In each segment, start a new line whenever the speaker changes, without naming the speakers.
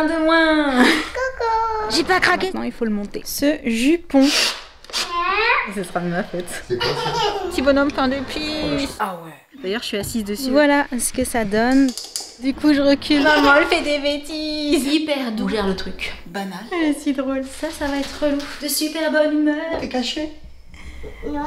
Un de moins. Coucou. J'ai pas craqué. Maintenant il faut le monter. Ce jupon. Ce sera de ma faute.
C'est quoi ça?
Petit bonhomme pain d'épices.
Ah ouais.
D'ailleurs je suis assise dessus. Voilà ce que ça donne. Du coup je recule. Maman elle fait des bêtises.
Hyper doux. Gère le truc. Banal.
Elle est si drôle. Ça va être relou. De super bonne humeur.
T'es caché?
Non.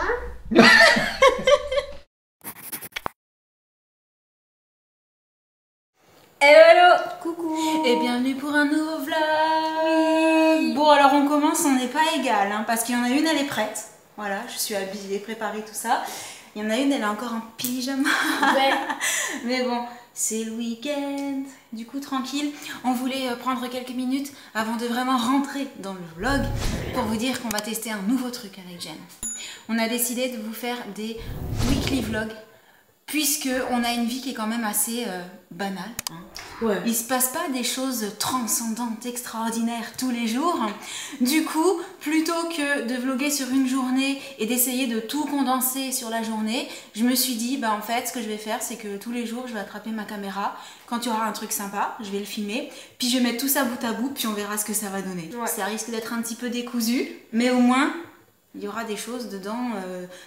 Hello, coucou. Et bienvenue pour un nouveau vlog. Oui. Bon alors on commence, on n'est pas égal hein, parce qu'il y en a une elle est prête. Voilà, je suis habillée, préparée, tout ça. Il y en a une elle est encore en pyjama.
Ouais.
Mais bon, c'est le week-end. Du coup tranquille. On voulait prendre quelques minutes avant de vraiment rentrer dans le vlog pour vous dire qu'on va tester un nouveau truc avec Jen. On a décidé de vous faire des weekly vlogs. Puisque on a une vie qui est quand même assez banale. Hein.
Ouais.
Il se passe pas des choses transcendantes, extraordinaires tous les jours. Du coup, plutôt que de vlogger sur une journée et d'essayer de tout condenser sur la journée, je me suis dit, bah en fait, ce que je vais faire, c'est que tous les jours, je vais attraper ma caméra. Quand il y aura un truc sympa, je vais le filmer. Puis je vais mettre tout ça bout à bout, puis on verra ce que ça va donner. Ouais. Ça risque d'être un petit peu décousu, mais au moins... il y aura des choses dedans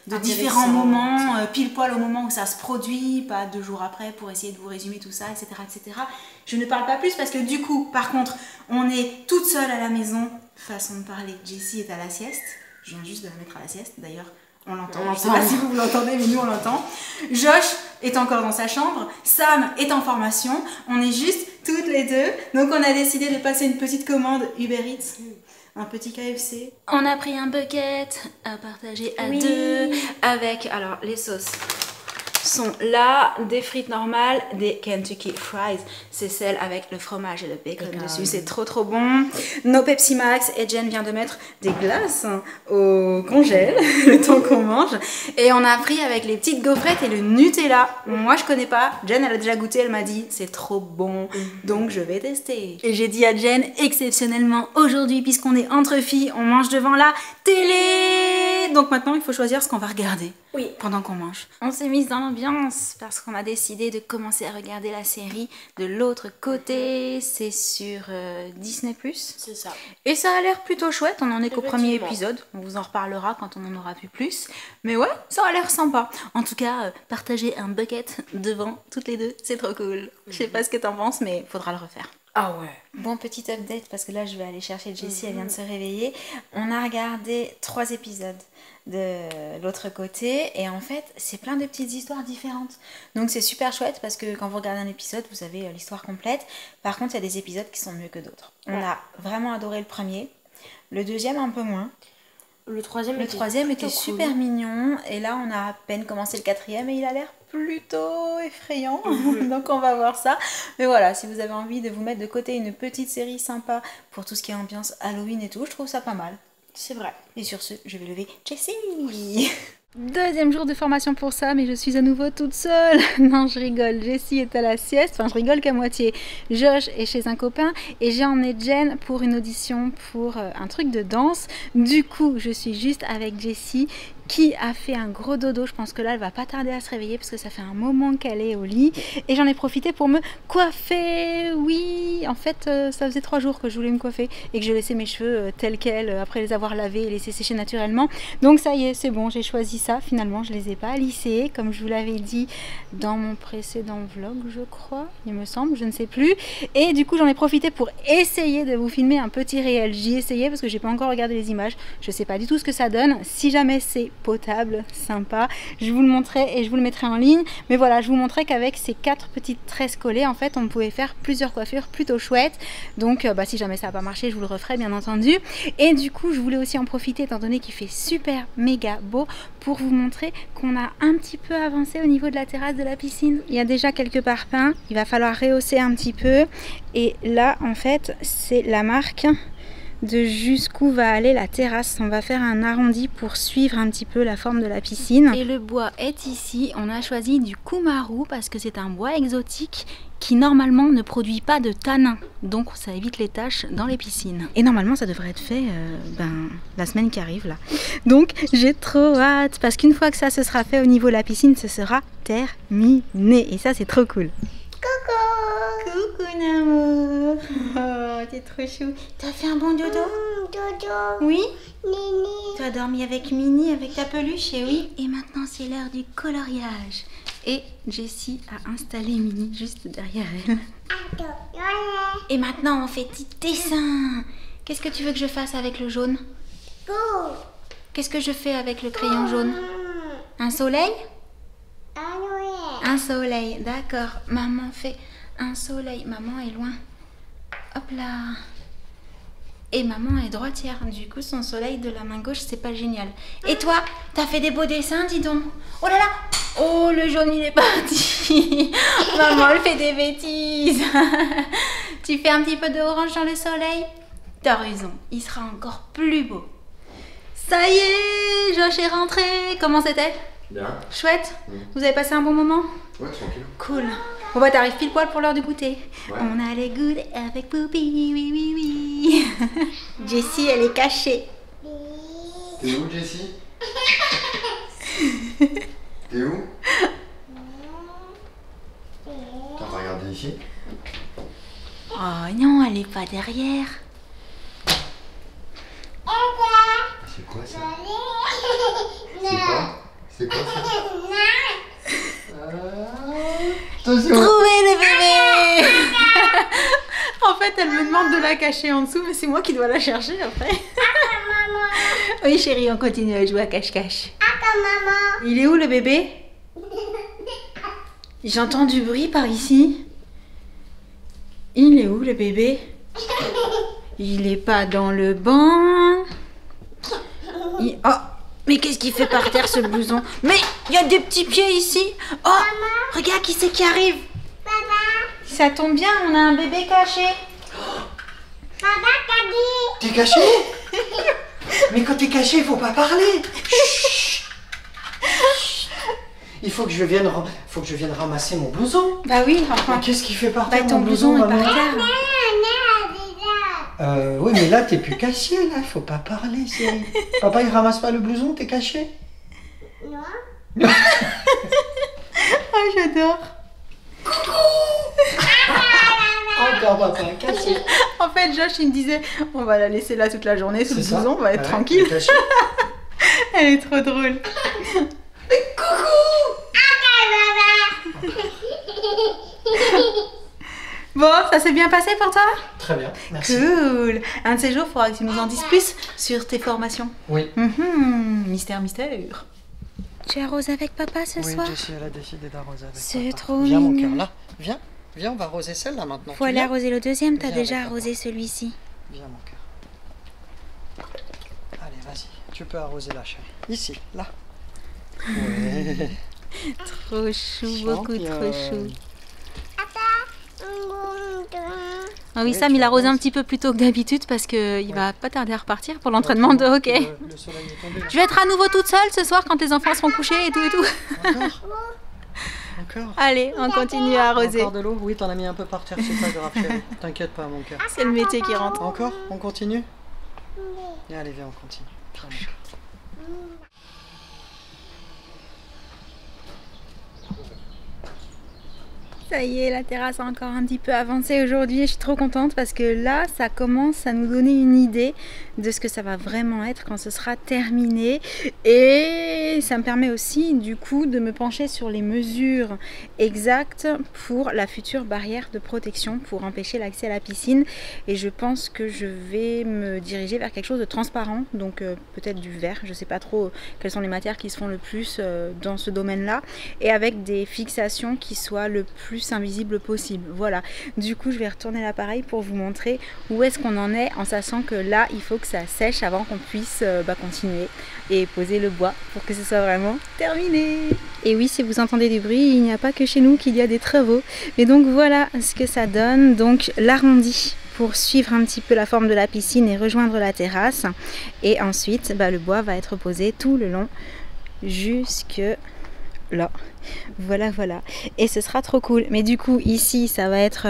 de différents moments, pile poil au moment où ça se produit, pas 2 jours après pour essayer de vous résumer tout ça, etc., etc. Je ne parle pas plus parce que du coup, par contre, on est toute seule à la maison, façon de parler. Jessie est à la sieste, je viens juste de la mettre à la sieste, d'ailleurs, on l'entend. Je sais pas si vous l'entendez, mais nous on l'entend. Josh est encore dans sa chambre, Sam est en formation, on est juste toutes les deux, donc on a décidé de passer une petite commande Uber Eats. Un petit KFC. On a pris un bucket à partager à deux avec, alors les sauces sont là, des frites normales, des Kentucky Fries, c'est celle avec le fromage et le bacon dessus, c'est trop trop bon. Nos Pepsi Max, et Jen vient de mettre des glaces au congèle, le temps qu'on mange. Et on a pris avec les petites gaufrettes et le Nutella. Moi je connais pas, Jen elle a déjà goûté, elle m'a dit c'est trop bon, donc je vais tester. Et j'ai dit à Jen, exceptionnellement aujourd'hui, puisqu'on est entre filles, on mange devant la télé. Donc maintenant il faut choisir ce qu'on va regarder. Oui. Pendant qu'on mange. On s'est mise dans l'ambiance parce qu'on a décidé de commencer à regarder la série de l'autre côté. C'est sur Disney+.
C'est ça.
Et ça a l'air plutôt chouette. On en est qu'au premier épisode. On vous en reparlera quand on en aura vu plus. Mais ouais, ça a l'air sympa. En tout cas, partager un bucket devant toutes les deux, c'est trop cool. Je sais pas ce que t'en penses, mais faudra le refaire.
Ah ouais.
Bon, petit update parce que là je vais aller chercher Jessie, elle vient de se réveiller. On a regardé 3 épisodes de l'autre côté et en fait c'est plein de petites histoires différentes. Donc c'est super chouette parce que quand vous regardez un épisode vous avez l'histoire complète. Par contre il y a des épisodes qui sont mieux que d'autres. On a vraiment adoré le premier, le deuxième un peu moins.
Le troisième
était super mignon et là on a à peine commencé le 4e et il a l'air plutôt effrayant, donc on va voir ça. Mais voilà, si vous avez envie de vous mettre de côté une petite série sympa pour tout ce qui est ambiance Halloween et tout, je trouve ça pas mal.
C'est vrai.
Et sur ce, je vais lever Jessie. Deuxième jour de formation pour ça, mais je suis à nouveau toute seule. Non, je rigole. Jessie est à la sieste. Enfin, je rigole qu'à moitié. Josh est chez un copain et j'ai emmené Jen pour une audition pour un truc de danse. Du coup, je suis juste avec Jessie qui a fait un gros dodo. Je pense que là, elle va pas tarder à se réveiller parce que ça fait un moment qu'elle est au lit. Et j'en ai profité pour me coiffer. Oui, en fait, ça faisait 3 jours que je voulais me coiffer et que je laissais mes cheveux tels quels après les avoir lavés et laissés sécher naturellement. Donc ça y est, c'est bon, j'ai choisi ça. Finalement, je les ai pas lissés, comme je vous l'avais dit dans mon précédent vlog, je crois, il me semble, je ne sais plus. Et du coup, j'en ai profité pour essayer de vous filmer un petit réel. J'y ai essayé parce que j'ai pas encore regardé les images. Je sais pas du tout ce que ça donne. Si jamais c'est potable, sympa, je vous le montrerai et je vous le mettrai en ligne. Mais voilà, je vous montrais qu'avec ces 4 petites tresses collées, en fait, on pouvait faire plusieurs coiffures plutôt chouettes. Donc, si jamais ça n'a pas marché, je vous le referai, bien entendu. Et du coup, je voulais aussi en profiter, étant donné qu'il fait super méga beau, pour vous montrer qu'on a un petit peu avancé au niveau de la terrasse de la piscine. Il y a déjà quelques parpaings, il va falloir rehausser un petit peu. Et là, en fait, c'est la marque de jusqu'où va aller la terrasse. On va faire un arrondi pour suivre un petit peu la forme de la piscine. Et le bois est ici. On a choisi du kumaru parce que c'est un bois exotique qui normalement ne produit pas de tanin, donc ça évite les taches dans les piscines. Et normalement ça devrait être fait la semaine qui arrive là. Donc j'ai trop hâte parce qu'une fois que ça se sera fait au niveau de la piscine, ce sera terminé et ça c'est trop cool. Coucou. Coucou Namour. Oh, t'es trop chou. T'as fait un bon dodo?
Dodo.
Oui?
Mini.
Tu as dormi avec Minnie, avec ta peluche, et oui. Et maintenant, c'est l'heure du coloriage. Et Jessie a installé Minnie juste derrière elle. Et maintenant, on fait petit dessin. Qu'est-ce que tu veux que je fasse avec le jaune? Qu'est-ce que je fais avec le crayon jaune? Un soleil? Un soleil, d'accord. Maman fait un soleil. Maman est loin. Hop là. Et maman est droitière. Du coup, son soleil de la main gauche, c'est pas génial. Et toi, t'as fait des beaux dessins, dis donc. Oh là là. Oh, le jaune, il est parti. Maman, elle fait des bêtises. Tu fais un petit peu d'orange dans le soleil? T'as raison, il sera encore plus beau. Ça y est, Josh est rentré. Comment c'était?
Bien.
Chouette. Vous avez passé un bon moment?
Ouais, tranquille.
Cool. Bon bah t'arrives pile poil pour l'heure du goûter.
Ouais.
On a les goûts avec Poupie, oui oui oui. Jessie, elle est cachée.
T'es où, Jessie? T'es où? Attends, on va regarder ici.
Oh non, elle est pas derrière.
C'est quoi ça? C'est quoi? C'est quoi ça? Attention!
Trouvez le bébé. En fait, elle me demande de la cacher en dessous, mais c'est moi qui dois la chercher après. Oui chérie, on continue à jouer à cache-cache. Il est où le bébé? J'entends du bruit par ici. Il est où le bébé? Il est pas dans le banc. Oh, mais qu'est-ce qu'il fait par terre ce blouson? Mais il y a des petits pieds ici. Oh, regarde qui c'est qui arrive. Ça tombe bien, on a un bébé caché.
T'es caché? Mais quand t'es caché, il faut pas parler. Il faut que je vienne ramasser mon blouson.
Bah oui, enfin.
Qu'est-ce qui fait par
Bah
terre
ton
mon
blouson est
maman?
par terre.
Oui, mais là, t'es plus caché, là. Faut pas parler, chérie. Papa, il ramasse pas le blouson, t'es caché?
Non.
Oh, j'adore.
Encore papa, caché.
En fait, Josh, il me disait, on va la laisser là toute la journée sous le
C'est ça.
blouson, on va être
Ouais,
tranquille.
t'es caché.
Elle est trop drôle. Bon, ça s'est bien passé pour toi?
Très bien, merci.
Cool. Un de ces jours, il faudra que tu nous en dises plus sur tes formations.
Oui.
Mystère, mystère. Tu arroses avec papa ce
Oui,
soir?
Jessie, elle a décidé d'arroser avec
C'est
papa.
trop
Viens, mon
mignon.
cœur, là. Viens, viens, on va arroser celle-là maintenant.
Faut
Tu
aller
viens?
arroser le deuxième, t'as
Viens
déjà
avec
arrosé celui-ci.
Viens, mon cœur. Allez, vas-y, tu peux arroser la chérie. Ici, là. Ouais.
Trop chou, beaucoup trop chou. Ah oui,
Oui,
Sam,
tu
il arrose un
arroses.
petit peu plus tôt que d'habitude parce qu'il va pas tarder à repartir pour l'entraînement de hockey.
Le soleil est tombé.
Je vais être à nouveau toute seule ce soir quand les enfants seront couchés et tout et tout.
Encore? Encore?
Allez, on continue à arroser.
Encore de l'eau? Oui, t'en as mis un peu par terre, c'est pas grave, chérie. T'inquiète pas, mon cœur.
C'est le métier qui rentre.
Encore? On continue? Allez, viens, on continue. Viens, mon cœur.
Ça y est, la terrasse a encore un petit peu avancé aujourd'hui et je suis trop contente parce que là, ça commence à nous donner une idée de ce que ça va vraiment être quand ce sera terminé. Et ça me permet aussi, du coup, de me pencher sur les mesures exactes pour la future barrière de protection pour empêcher l'accès à la piscine. Et je pense que je vais me diriger vers quelque chose de transparent, donc peut-être du verre. Je sais pas trop quelles sont les matières qui se font le plus dans ce domaine-là. Et avec des fixations qui soient le plus invisible possible. Voilà, du coup je vais retourner l'appareil pour vous montrer où est-ce qu'on en est, en sachant que là il faut que ça sèche avant qu'on puisse continuer et poser le bois pour que ce soit vraiment terminé. Et oui, si vous entendez du bruit, il n'y a pas que chez nous qu'il y a des travaux. Mais donc voilà ce que ça donne, donc l'arrondi pour suivre un petit peu la forme de la piscine et rejoindre la terrasse, et ensuite le bois va être posé tout le long jusque là. Voilà, et ce sera trop cool. Mais du coup ici ça va être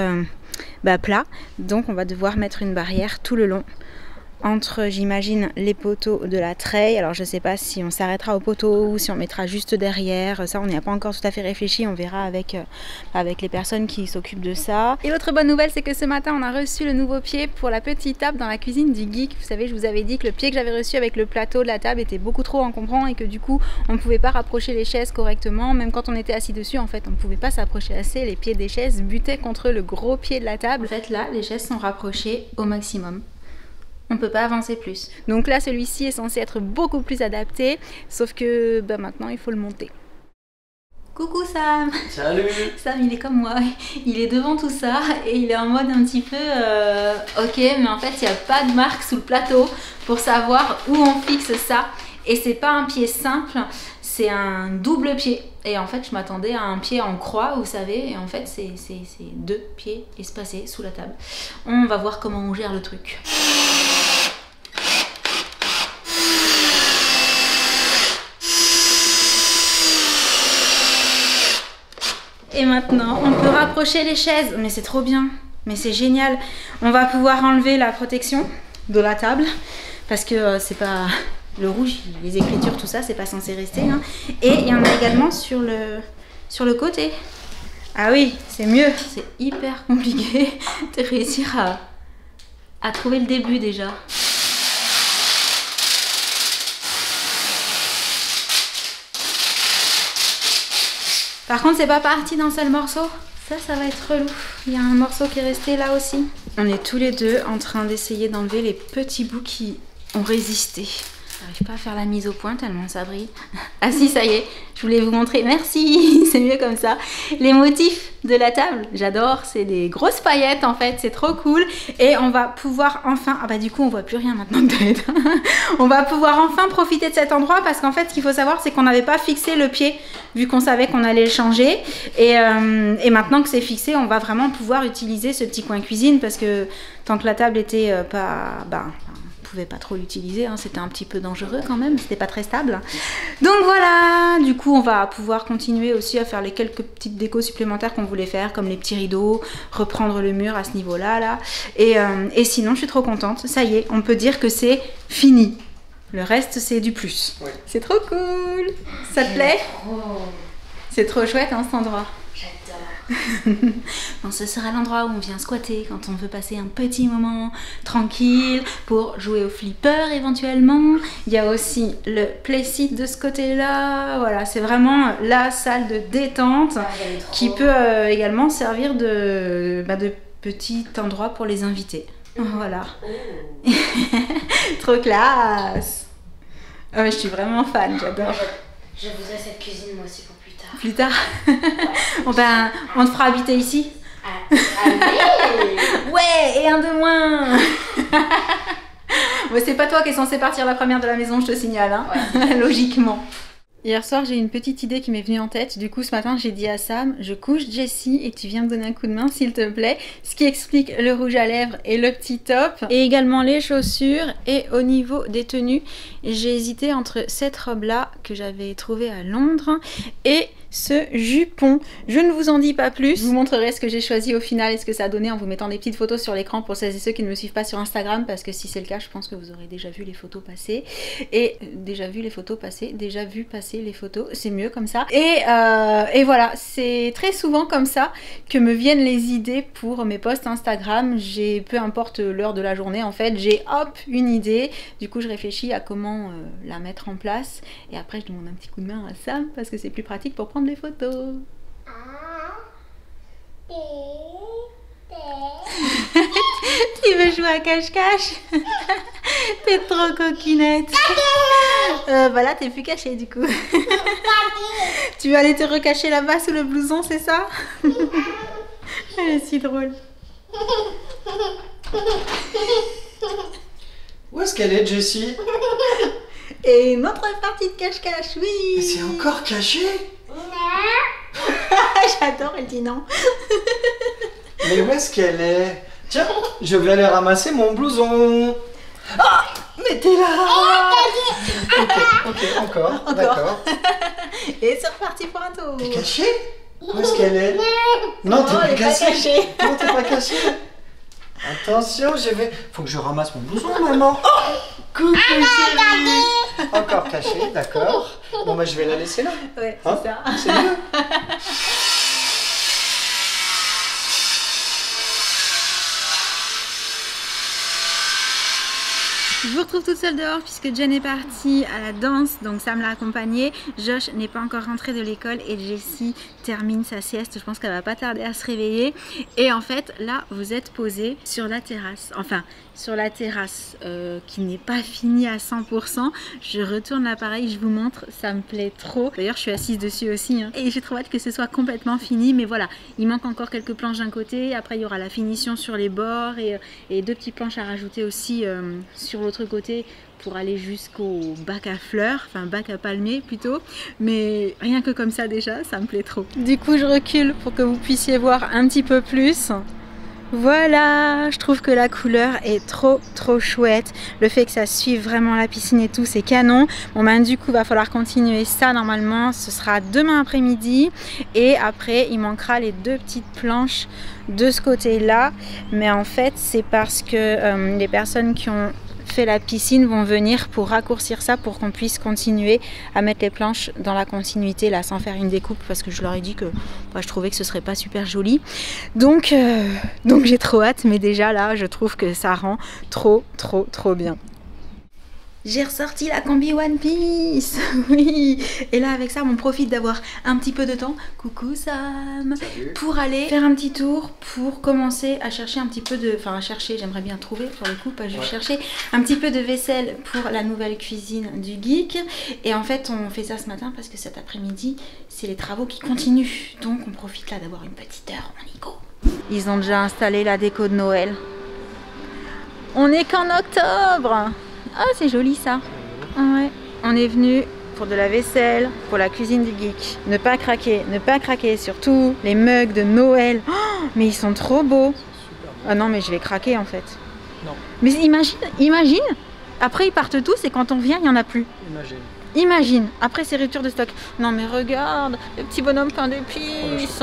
plat, donc on va devoir mettre une barrière tout le long entre, j'imagine, les poteaux de la treille. Alors je sais pas si on s'arrêtera au poteau ou si on mettra juste derrière. Ça, on n'y a pas encore tout à fait réfléchi. On verra avec les personnes qui s'occupent de ça. Et l'autre bonne nouvelle, c'est que ce matin, on a reçu le nouveau pied pour la petite table dans la cuisine du geek. Vous savez, je vous avais dit que le pied que j'avais reçu avec le plateau de la table était beaucoup trop encombrant et que du coup, on ne pouvait pas rapprocher les chaises correctement. Même quand on était assis dessus, en fait, on ne pouvait pas s'approcher assez. Les pieds des chaises butaient contre le gros pied de la table. En fait, là, les chaises sont rapprochées au maximum. On ne peut pas avancer plus. Donc là, celui-ci est censé être beaucoup plus adapté, sauf que maintenant, il faut le monter. Coucou Sam!
Salut!
Sam, il est comme moi, il est devant tout ça et il est en mode un petit peu ok, mais en fait, il n'y a pas de marque sous le plateau pour savoir où on fixe ça. Et c'est pas un pied simple, c'est un double pied. Et en fait, je m'attendais à un pied en croix, vous savez, et en fait, c'est 2 pieds espacés sous la table. On va voir comment on gère le truc. Et maintenant, on peut rapprocher les chaises. Mais c'est trop bien, mais c'est génial. On va pouvoir enlever la protection de la table parce que c'est pas le rouge, les écritures, tout ça, c'est pas censé rester. Hein. Et il y en a également sur le côté. Ah oui, c'est mieux. C'est hyper compliqué de réussir à trouver le début déjà. Par contre, c'est pas parti d'un seul morceau. Ça va être relou. Il y a un morceau qui est resté là aussi. On est tous les deux en train d'essayer d'enlever les petits bouts qui ont résisté. J'arrive pas à faire la mise au point tellement ça brille. Ah si, ça y est, je voulais vous montrer. Merci, c'est mieux comme ça. Les motifs de la table, j'adore. C'est des grosses paillettes en fait, c'est trop cool. Et on va pouvoir enfin... Ah bah du coup, on voit plus rien maintenant que t'as éteint. On va pouvoir enfin profiter de cet endroit parce qu'en fait, ce qu'il faut savoir, c'est qu'on n'avait pas fixé le pied vu qu'on savait qu'on allait le changer. Et maintenant que c'est fixé, on va vraiment pouvoir utiliser ce petit coin cuisine parce que tant que la table était pas... pouvait pas trop l'utiliser, hein. C'était un petit peu dangereux quand même, c'était pas très stable. Donc voilà, du coup on va pouvoir continuer aussi à faire les quelques petites décos supplémentaires qu'on voulait faire, comme les petits rideaux, reprendre le mur à ce niveau-là, là. Et sinon je suis trop contente, ça y est, on peut dire que c'est fini. Le reste c'est du plus. Oui. C'est trop cool. Ça te plaît? C'est trop chouette hein, cet endroit. Bon, ce sera l'endroit où on vient squatter quand on veut passer un petit moment tranquille pour jouer au flipper éventuellement. Il y a aussi le playseat de ce côté-là. Voilà, c'est vraiment la salle de détente qui peut également servir de petit endroit pour les invités. Voilà. Trop classe. Oh, je suis vraiment fan, j'adore.
Je voudrais cette cuisine moi aussi pour plus tard.
Plus tard. Bon ben, on te fera habiter ici.
Allez.
Ouais, et un de moins. Bon, c'est pas toi qui es censé partir la première de la maison, je te signale, hein. Ouais. Logiquement. Hier soir, j'ai une petite idée qui m'est venue en tête. Du coup, ce matin, j'ai dit à Sam, je couche Jessie et tu viens me donner un coup de main, s'il te plaît. Ce qui explique le rouge à lèvres et le petit top. Et également les chaussures. Et au niveau des tenues, j'ai hésité entre cette robe-là que j'avais trouvée à Londres et ce jupon. Je ne vous en dis pas plus. Je vous montrerai ce que j'ai choisi au final et ce que ça a donné en vous mettant des petites photos sur l'écran pour celles et ceux qui ne me suivent pas sur Instagram, parce que si c'est le cas, je pense que vous aurez déjà vu les photos passer. Et déjà vu les photos passer, les photos, c'est mieux comme ça. Et voilà, c'est très souvent comme ça que me viennent les idées pour mes posts Instagram. J'ai, peu importe l'heure de la journée en fait, j'ai hop une idée. Du coup, je réfléchis à comment la mettre en place. Et après, je demande un petit coup de main à Sam parce que c'est plus pratique pour prendre les photos. Tu veux jouer à cache-cache? T'es trop coquinette. Voilà, t'es plus cachée du coup. Tu vas aller te recacher là-bas sous le blouson, c'est ça? Elle est si drôle.
Où est-ce qu'elle est, Jessie?
Et notre partie de cache-cache, oui.
Mais c'est encore caché?
J'adore, elle dit non.
Mais où est-ce qu'elle est? Tiens, je vais aller ramasser mon blouson. Ah, mais t'es là. Ok, encore. D'accord.
Et c'est reparti pour un tour.
T'es cachée? Où est-ce qu'elle est? Non, t'es pas cachée. Non, t'es pas cachée. Attention, faut que je ramasse mon blouson, maman. Oh, coucou chérie. Encore caché, d'accord. Bon, bah je vais la laisser là.
Ouais, c'est ça.
C'est mieux.
Je vous retrouve toute seule dehors puisque Jen est partie à la danse, donc Sam l'a accompagnée. Josh n'est pas encore rentré de l'école et Jessie termine sa sieste. Je pense qu'elle va pas tarder à se réveiller. Et en fait, là, vous êtes posé sur la terrasse. Enfin, sur la terrasse qui n'est pas finie à 100%. Je retourne l'appareil, je vous montre, ça me plaît trop. D'ailleurs, je suis assise dessus aussi. Hein. Et j'ai trop hâte que ce soit complètement fini. Mais voilà, il manque encore quelques planches d'un côté. Après, il y aura la finition sur les bords et deux petites planches à rajouter aussi sur l'autre côté pour aller jusqu'au bac à fleurs, enfin bac à palmiers plutôt, mais rien que comme ça déjà, ça me plaît trop. Du coup, je recule pour que vous puissiez voir un petit peu plus. Voilà, je trouve que la couleur est trop chouette. Le fait que ça suive vraiment la piscine et tout, c'est canon. Bon ben du coup, va falloir continuer ça normalement. Ce sera demain après-midi et après, il manquera les deux petites planches de ce côté-là. Mais en fait, c'est parce que les personnes qui ont fait la piscine vont venir pour raccourcir ça pour qu'on puisse continuer à mettre les planches dans la continuité là sans faire une découpe parce que je leur ai dit que je trouvais que ce serait pas super joli donc j'ai trop hâte, mais déjà là je trouve que ça rend trop bien. J'ai ressorti la combi One Piece. Oui. Et là avec ça on profite d'avoir un petit peu de temps. Coucou Sam.
Salut.
Pour aller faire un petit tour pour commencer à chercher un petit peu de... Enfin à chercher, j'aimerais bien trouver pour le coup, pas juste chercher. Un petit peu de vaisselle pour la nouvelle cuisine du geek. Et en fait on fait ça ce matin parce que cet après-midi c'est les travaux qui continuent. Donc on profite là d'avoir une petite heure, on y go. Ils ont déjà installé la déco de Noël. On est qu'en octobre. Ah, c'est joli ça. Ouais. On est venu pour de la vaisselle, pour la cuisine du geek. Ne pas craquer, surtout les mugs de Noël. Oh, mais ils sont trop beaux. Ah non, mais je vais craquer en fait.
Non.
Mais imagine, après ils partent tous et quand on vient, il n'y en a plus. Imagine, après c'est rupture de stock. Non mais regarde, le petit bonhomme pain d'épices.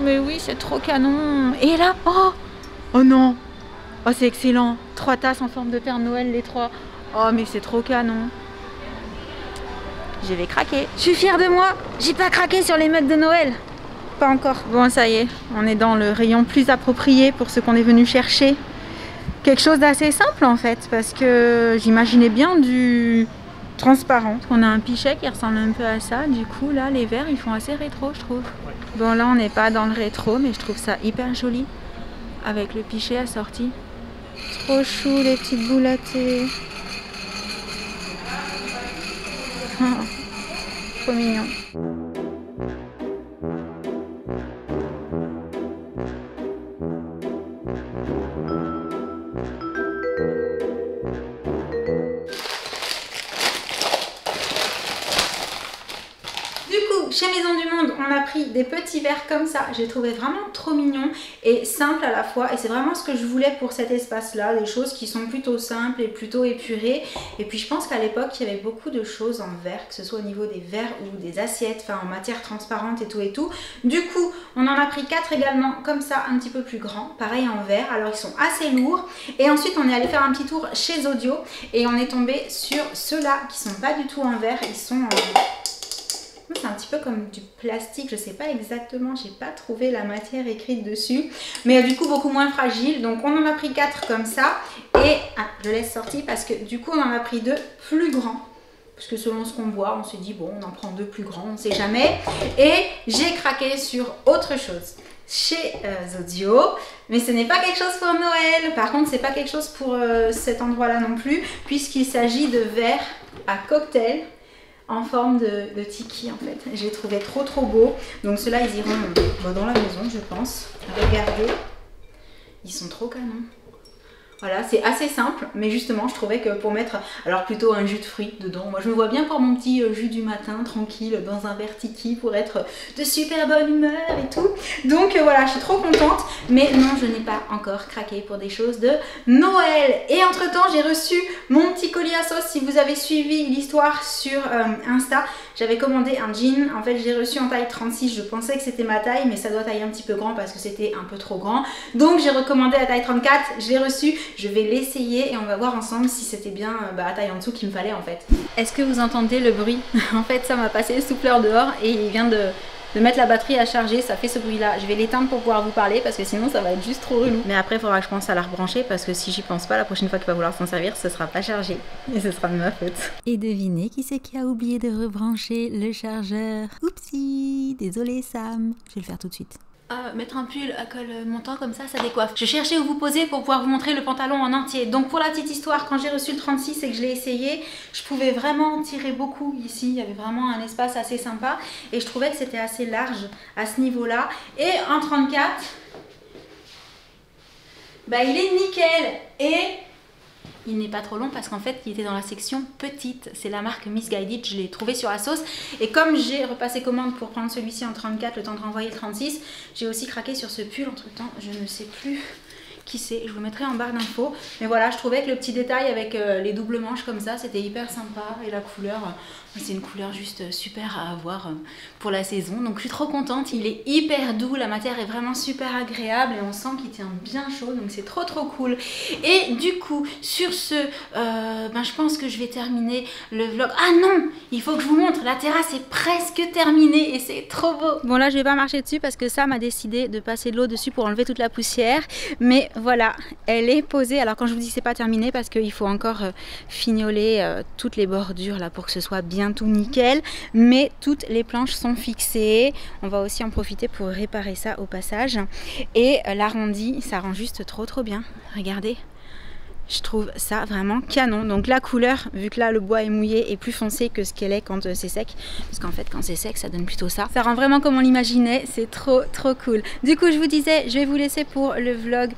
Mais oui, c'est trop canon. Et là, oh non. Oh, c'est excellent. 3 tasses en forme de Père Noël, les 3. Oh, mais c'est trop canon. Je vais craquer. Je suis fière de moi. J'ai pas craqué sur les mugs de Noël. Pas encore. Bon, ça y est. On est dans le rayon plus approprié pour ce qu'on est venu chercher. Quelque chose d'assez simple en fait. Parce que j'imaginais bien du transparent. On a un pichet qui ressemble un peu à ça. Du coup, là, les verres, ils font assez rétro, je trouve. Ouais. Bon, là, on n'est pas dans le rétro, mais je trouve ça hyper joli. Avec le pichet assorti. Trop chou, les petites boules à thé. Oh, trop mignon. Chez Maison du Monde, on a pris des petits verres comme ça. J'ai trouvé vraiment trop mignon et simple à la fois. Et c'est vraiment ce que je voulais pour cet espace-là. Des choses qui sont plutôt simples et plutôt épurées. Et puis je pense qu'à l'époque, il y avait beaucoup de choses en verre, que ce soit au niveau des verres ou des assiettes, enfin en matière transparente et tout et tout. Du coup, on en a pris 4 également comme ça, un petit peu plus grands. Pareil en verre. Alors ils sont assez lourds. Et ensuite, on est allé faire un petit tour chez Audio. Et on est tombé sur ceux-là qui sont pas du tout en verre. Ils sont... c'est un petit peu comme du plastique, je sais pas exactement, j'ai pas trouvé la matière écrite dessus, mais du coup beaucoup moins fragile. Donc on en a pris 4 comme ça et je laisse sortir parce que du coup on en a pris 2 plus grands parce que selon ce qu'on boit on s'est dit bon on en prend 2 plus grands, on sait jamais. Et j'ai craqué sur autre chose chez Audio, mais ce n'est pas quelque chose pour Noël. Par contre c'est pas quelque chose pour cet endroit là non plus, puisqu'il s'agit de verres à cocktail en forme de tiki en fait. J'ai trouvé trop beau. Donc ceux-là ils iront dans la maison je pense. Regardez, ils sont trop canons. Voilà, c'est assez simple, mais justement je trouvais que pour mettre alors plutôt un jus de fruits dedans, moi je me vois bien pour mon petit jus du matin tranquille dans un verre tiki pour être de super bonne humeur et tout. Donc voilà, je suis trop contente, mais non, je n'ai pas encore craqué pour des choses de Noël. Et entre temps j'ai reçu mon petit colis à sauce. Si vous avez suivi l'histoire sur Insta, j'avais commandé un jean, en fait j'ai reçu en taille 36, je pensais que c'était ma taille, mais ça doit tailler un petit peu grand parce que c'était un peu trop grand. Donc j'ai recommandé la taille 34, je l'ai reçu, je vais l'essayer et on va voir ensemble si c'était bien la taille en dessous qu'il me fallait en fait. Est-ce que vous entendez le bruit? En fait ça m'a passé le souffleur dehors et il vient de mettre la batterie à charger, ça fait ce bruit là. Je vais l'éteindre pour pouvoir vous parler parce que sinon ça va être juste trop relou. Mais après il faudra que je pense à la rebrancher parce que si j'y pense pas, la prochaine fois qu'il va vouloir s'en servir, ce sera pas chargé. Et ce sera de ma faute. Et devinez qui c'est qui a oublié de rebrancher le chargeur? Oupsie, désolé Sam. Je vais le faire tout de suite. Mettre un pull à col montant comme ça décoiffe. Je cherchais où vous poser pour pouvoir vous montrer le pantalon en entier. Donc pour la petite histoire, quand j'ai reçu le 36 et que je l'ai essayé, je pouvais vraiment tirer beaucoup ici. Il y avait vraiment un espace assez sympa et je trouvais que c'était assez large à ce niveau-là. Et en 34, bah il est nickel et il n'est pas trop long parce qu'en fait il était dans la section petite. C'est la marque Missguided, je l'ai trouvé sur Asos. Et comme j'ai repassé commande pour prendre celui-ci en 34, le temps de renvoyer le 36, j'ai aussi craqué sur ce pull entre temps. Je ne sais plus qui c'est, je vous mettrai en barre d'infos. Mais voilà, je trouvais que le petit détail avec les doubles manches comme ça, c'était hyper sympa. Et la couleur, c'est une couleur juste super à avoir pour la saison. Donc je suis trop contente, il est hyper doux, la matière est vraiment super agréable et on sent qu'il tient bien chaud. Donc c'est trop cool. Et du coup, sur ce, je pense que je vais terminer le vlog. Ah non, il faut que je vous montre, la terrasse est presque terminée et c'est trop beau. Bon là, je vais pas marcher dessus parce que Sam a décidé de passer de l'eau dessus pour enlever toute la poussière. Mais voilà, elle est posée. Alors quand je vous dis que c'est pas terminé, parce qu'il faut encore fignoler toutes les bordures là pour que ce soit bien tout nickel, mais toutes les planches sont fixées. On va aussi en profiter pour réparer ça au passage. Et l'arrondi, ça rend juste trop bien. Regardez. Je trouve ça vraiment canon. Donc la couleur, vu que là le bois est mouillé, est plus foncé que ce qu'elle est quand c'est sec. Parce qu'en fait quand c'est sec ça donne plutôt ça. Ça rend vraiment comme on l'imaginait, c'est trop cool. Du coup je vous disais, je vais vous laisser pour le vlog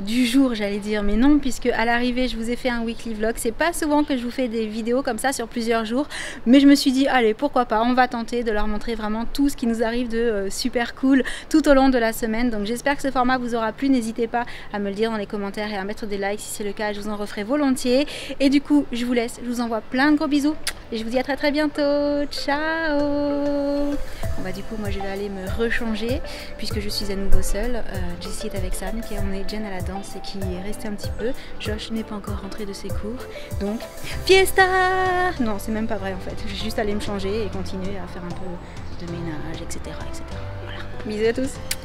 du jour, j'allais dire. Mais non, puisque à l'arrivée je vous ai fait un weekly vlog. C'est pas souvent que je vous fais des vidéos comme ça sur plusieurs jours. Mais je me suis dit, allez pourquoi pas, on va tenter de leur montrer vraiment tout ce qui nous arrive de super cool tout au long de la semaine. Donc j'espère que ce format vous aura plu. N'hésitez pas à me le dire dans les commentaires et à mettre des likes si c'est le cas. Je vous en referai volontiers. Et du coup, je vous laisse. Je vous envoie plein de gros bisous. Et je vous dis à très bientôt. Ciao. Bon bah du coup, moi je vais aller me rechanger puisque je suis à nouveau seule. Jessie est avec Sam qui a emmené Jen à la danse et qui est resté un petit peu. Josh n'est pas encore rentré de ses cours. Donc, fiesta! Non, c'est même pas vrai en fait. Je vais juste aller me changer et continuer à faire un peu de ménage, etc. Voilà. Bisous à tous.